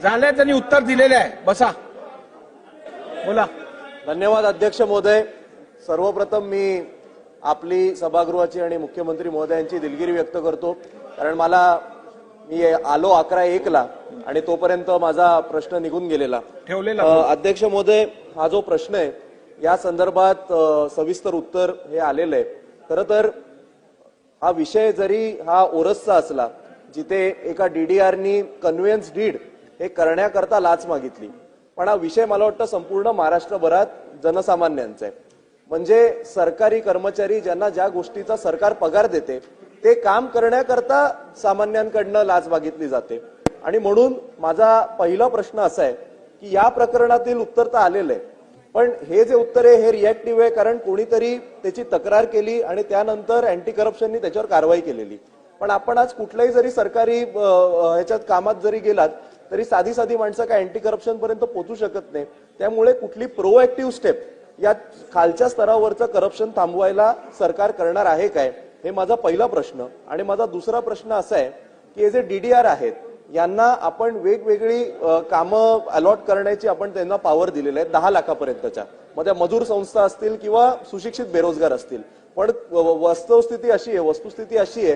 झालंय, त्यांनी उत्तर दिलेलं आहे. बसा, बोला. धन्यवाद अध्यक्ष महोदय. सर्वप्रथम मी आपली सभागृहाची आणि मुख्यमंत्री महोदयांची दिलगिरी व्यक्त करतो, कारण मी आलो 11:01 आणि तोपर्यंत माझा प्रश्न निघून गेलेला ठेवलेला. अध्यक्ष महोदय, हा जो प्रश्न आहे या संदर्भात सविस्तर उत्तर हे आलेलं आहे. खरं तर हा विषय जरी हा ओरसचा असला, जिथे एका डीडीआरनी कन्व्हेन्स डीड हे करण्याकरता लाच मागितली, पण हा विषय मला वाटतं संपूर्ण महाराष्ट्रभरात जनसामान्यांचा आहे. म्हणजे सरकारी कर्मचारी ज्यांना ज्या गोष्टीचा सरकार पगार देते ते काम करण्याकरता सामान्यांकडनं लाच मागितली जाते. आणि म्हणून माझा पहिला प्रश्न असा आहे की या प्रकरणातील उत्तर तर आलेलं आहे, पण हे जे उत्तर आहे हे रिएक्टिव्ह आहे, कारण कोणीतरी त्याची तक्रार केली आणि त्यानंतर अँटी करप्शननी त्याच्यावर कारवाई केलेली. पण आपण आज कुठल्याही जरी सरकारी ह्याच्यात कामात जरी गेलात तरी साधी साधी माणसं काय अँटी करप्शन पर्यंत पोहोचू शकत नाही. त्यामुळे कुठली प्रोएक्टिव्ह स्टेप या खालच्या स्तरावरचं करप्शन थांबवायला सरकार करणार आहे काय, हे माझा पहिला प्रश्न. आणि माझा दुसरा प्रश्न असा आहे की हे जे डीडीआर आहेत यांना आपण वेगवेगळी कामं अलॉट करण्याची आपण त्यांना पॉवर दिलेली आहे 10 लाखापर्यंतच्या, मग त्या मजूर संस्था असतील किंवा सुशिक्षित बेरोजगार असतील. पण वस्तुस्थिती अशी आहे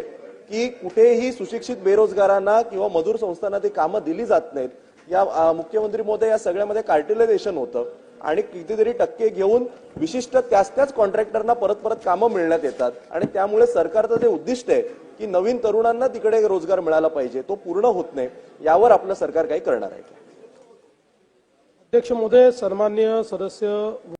की कुठेही सुशिक्षित बेरोजगारांना किंवा मजूर संस्थांना ती कामं दिली जात नाहीत. या मुख्यमंत्री महोदय या सगळ्यामध्ये कार्टिलायझेशन होतं आणि कितीतरी टक्के घेऊन विशिष्ट त्याच कॉन्ट्रॅक्टरना परत कामं मिळण्यात येतात. आणि त्यामुळे सरकारचं जे उद्दिष्ट आहे की नवीन तरुणांना तिकडे रोजगार मिळाला पाहिजे तो पूर्ण होत नाही. यावर आपलं सरकार काही करणार आहे? अध्यक्ष महोदय, सन्माननीय सदस्य